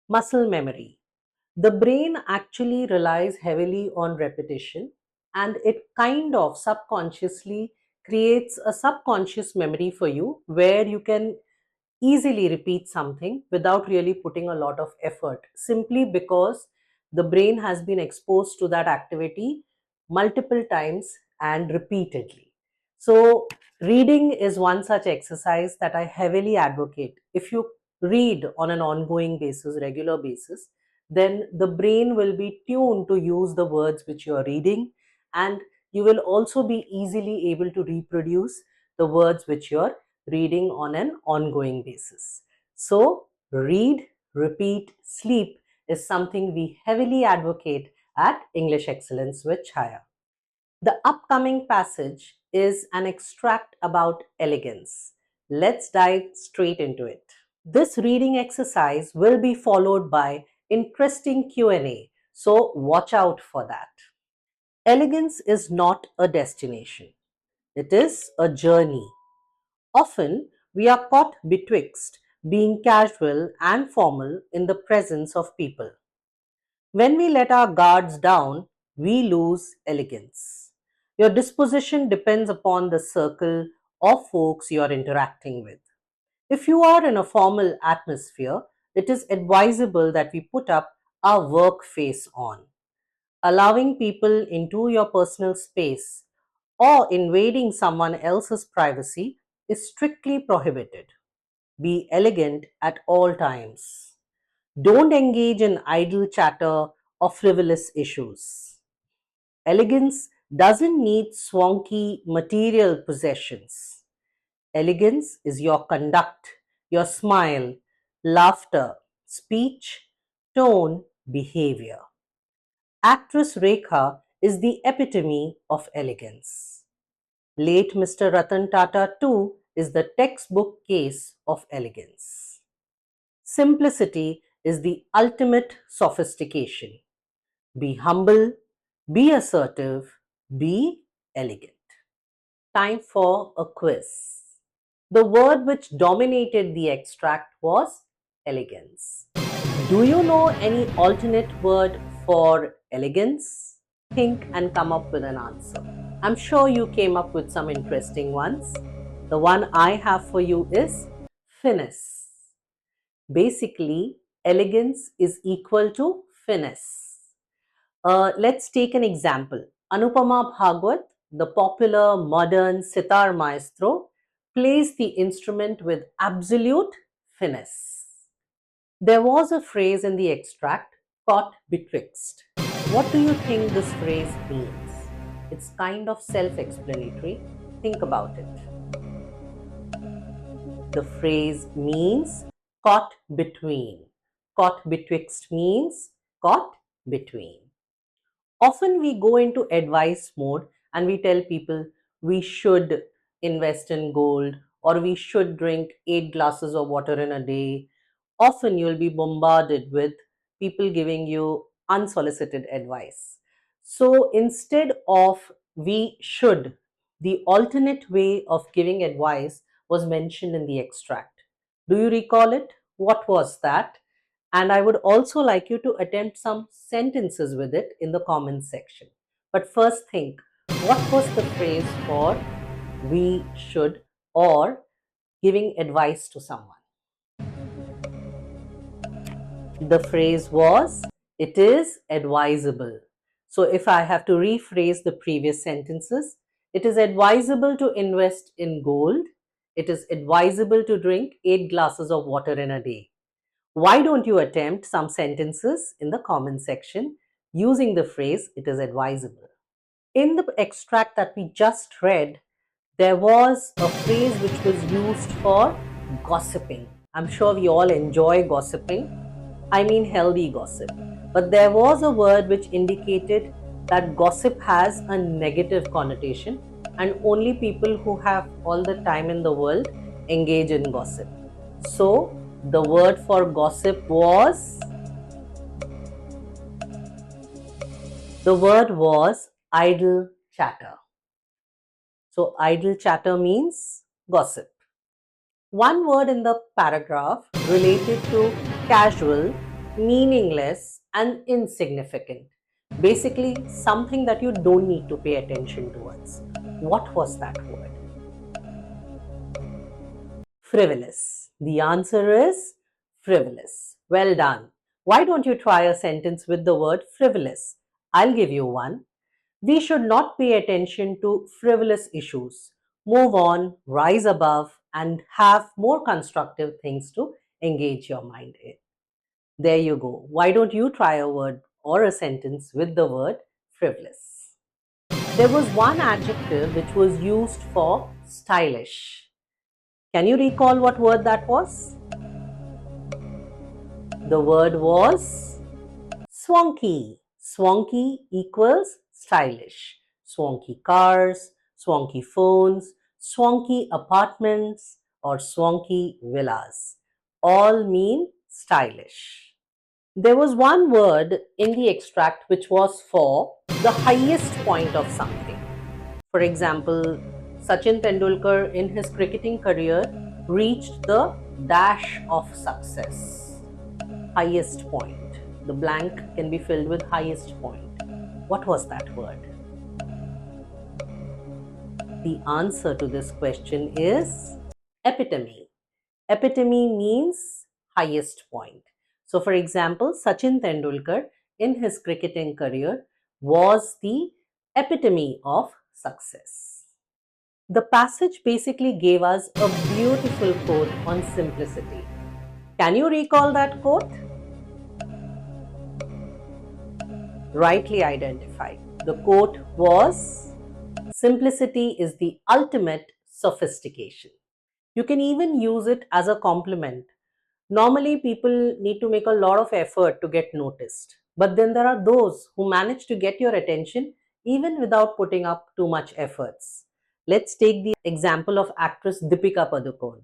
Muscle memory. The brain actually relies heavily on repetition, and it kind of subconsciously creates a subconscious memory for you where you can easily repeat something without really putting a lot of effort, simply because the brain has been exposed to that activity multiple times and repeatedly. So reading is one such exercise that I heavily advocate. If you read on an ongoing basis, regular basis, then the brain will be tuned to use the words which you are reading, and you will also be easily able to reproduce the words which you are reading on an ongoing basis. So, read, repeat, sleep is something we heavily advocate at English Excellence with Chhaya. The upcoming passage is an extract about elegance. Let's dive straight into it. This reading exercise will be followed by interesting Q&A, so watch out for that. Elegance is not a destination. It is a journey. Often, we are caught betwixt being casual and formal in the presence of people. When we let our guards down, we lose elegance. Your disposition depends upon the circle of folks you are interacting with. If you are in a formal atmosphere, it is advisable that we put up our work face on. Allowing people into your personal space or invading someone else's privacy is strictly prohibited. Be elegant at all times. Don't engage in idle chatter or frivolous issues. Elegance doesn't need swanky material possessions. Elegance is your conduct, your smile, laughter, speech, tone, behavior. Actress Rekha is the epitome of elegance. Late Mr. Ratan Tata too is the textbook case of elegance. Simplicity is the ultimate sophistication. Be humble, be assertive, be elegant. Time for a quiz. The word which dominated the extract was elegance. Do you know any alternate word for elegance? Think and come up with an answer. I'm sure you came up with some interesting ones. The one I have for you is finesse. Basically, elegance is equal to finesse. Let's take an example. Anupama Bhagwat, the popular modern sitar maestro, plays the instrument with absolute finesse. There was a phrase in the extract, caught betwixt. What do you think this phrase means? It's kind of self explanatory. Think about it. The phrase means caught between. Caught betwixt means caught between. Often we go into advice mode and we tell people we should invest in gold or we should drink 8 glasses of water in a day. Often you'll be bombarded with people giving you unsolicited advice. So instead of we should, the alternate way of giving advice was mentioned in the extract. Do you recall it? What was that? And I would also like you to attempt some sentences with it in the comments section. But first think, what was the phrase for we should or giving advice to someone? The phrase was it is advisable. So if I have to rephrase the previous sentences, it is advisable to invest in gold. It is advisable to drink 8 glasses of water in a day. Why don't you attempt some sentences in the comment section using the phrase it is advisable? In the extract that we just read, there was a phrase which was used for gossiping. I'm sure we all enjoy gossiping. I mean healthy gossip. But there was a word which indicated that gossip has a negative connotation and only people who have all the time in the world engage in gossip. So the word for gossip was idle chatter. So idle chatter means gossip. One word in the paragraph related to casual meaningless, and insignificant. Basically, something that you don't need to pay attention towards. What was that word? Frivolous. The answer is frivolous. Well done. Why don't you try a sentence with the word frivolous? I'll give you one. We should not pay attention to frivolous issues. Move on, rise above, and have more constructive things to engage your mind in. There you go. Why don't you try a word or a sentence with the word frivolous? There was one adjective which was used for stylish. Can you recall what word that was? The word was swanky. Swanky equals stylish. Swanky cars, swanky phones, swanky apartments, or swanky villas all mean stylish. There was one word in the extract which was for the highest point of something. For example, Sachin Tendulkar in his cricketing career reached the dash of success. Highest point. The blank can be filled with highest point. What was that word? The answer to this question is epitome. Epitome means highest point. So, for example, Sachin Tendulkar in his cricketing career was the epitome of success. The passage basically gave us a beautiful quote on simplicity. Can you recall that quote? Rightly identified. The quote was, simplicity is the ultimate sophistication. You can even use it as a compliment. Normally, people need to make a lot of effort to get noticed. But then there are those who manage to get your attention even without putting up too much efforts. Let's take the example of actress Deepika Padukone.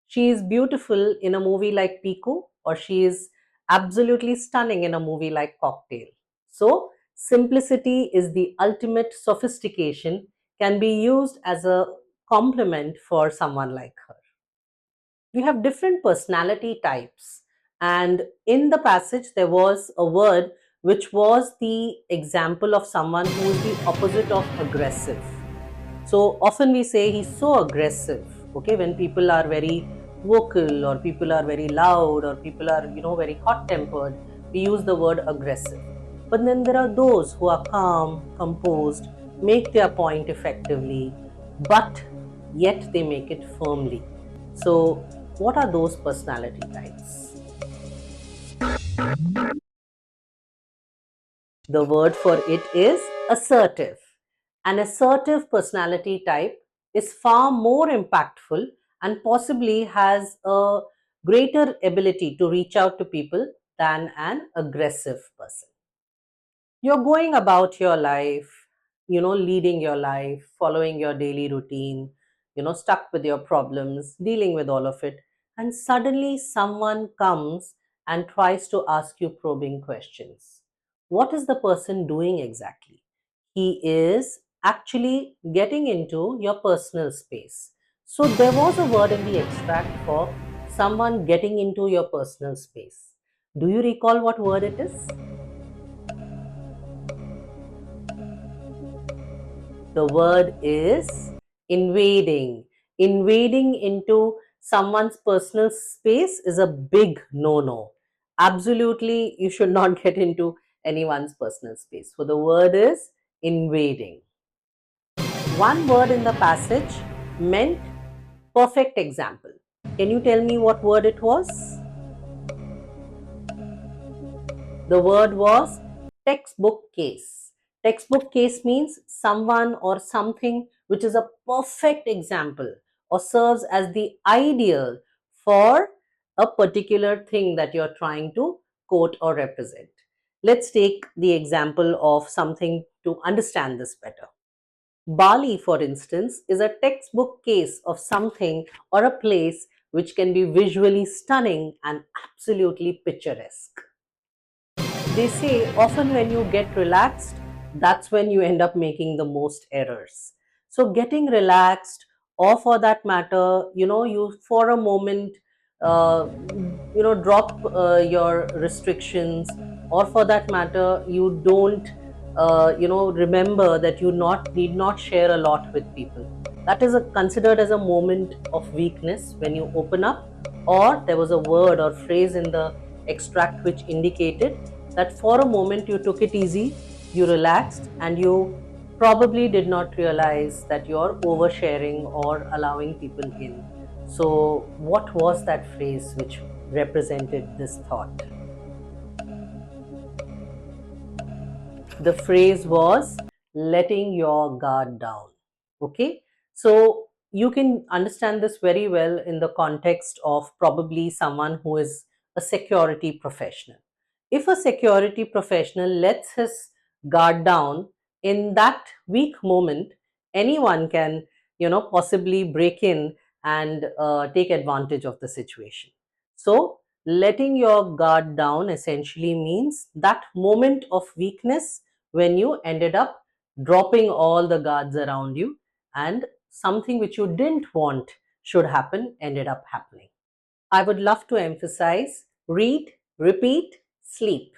She is beautiful in a movie like Piku, or she is absolutely stunning in a movie like Cocktail. So, simplicity is the ultimate sophistication, can be used as a compliment for someone like her. We have different personality types, and in the passage, there was a word which was the example of someone who is the opposite of aggressive. So often we say he's so aggressive, okay, when people are very vocal or people are very loud or people are, very hot tempered, we use the word aggressive. But then there are those who are calm, composed, make their point effectively, but yet they make it firmly. So, what are those personality types? The word for it is assertive. An assertive personality type is far more impactful and possibly has a greater ability to reach out to people than an aggressive person. You're going about your life, leading your life, following your daily routine, stuck with your problems, dealing with all of it. And suddenly someone comes and tries to ask you probing questions. What is the person doing exactly? He is actually getting into your personal space. So there was a word in the extract for someone getting into your personal space. Do you recall what word it is? The word is invading. Invading into someone's personal space is a big no no. Absolutely, you should not get into anyone's personal space. So, the word is invading. One word in the passage meant perfect example. Can you tell me what word it was? The word was textbook case. Textbook case means someone or something which is a perfect example or serves as the ideal for a particular thing that you're trying to quote or represent. Let's take the example of something to understand this better. Bali, for instance, is a textbook case of something or a place which can be visually stunning and absolutely picturesque. They say often when you get relaxed, that's when you end up making the most errors. So, getting relaxed, or for that matter, you for a moment drop your restrictions, or for that matter, you don't remember that you not need not share a lot with people. That is considered as a moment of weakness when you open up, or there was a word or phrase in the extract which indicated that for a moment you took it easy, you relaxed, and you probably did not realize that you're oversharing or allowing people in. So, what was that phrase which represented this thought? The phrase was letting your guard down. Okay, so you can understand this very well in the context of probably someone who is a security professional. If a security professional lets his guard down in that weak moment, anyone can, possibly break in and take advantage of the situation. So, letting your guard down essentially means that moment of weakness when you ended up dropping all the guards around you, and something which you didn't want should happen ended up happening. I would love to emphasize read, repeat, sleep.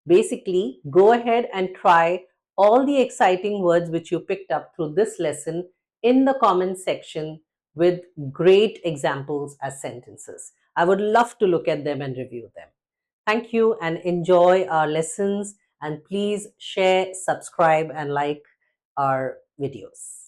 Basically, go ahead and try all the exciting words which you picked up through this lesson in the comment section with great examples as sentences. I would love to look at them and review them. Thank you and enjoy our lessons, and please share, subscribe and like our videos.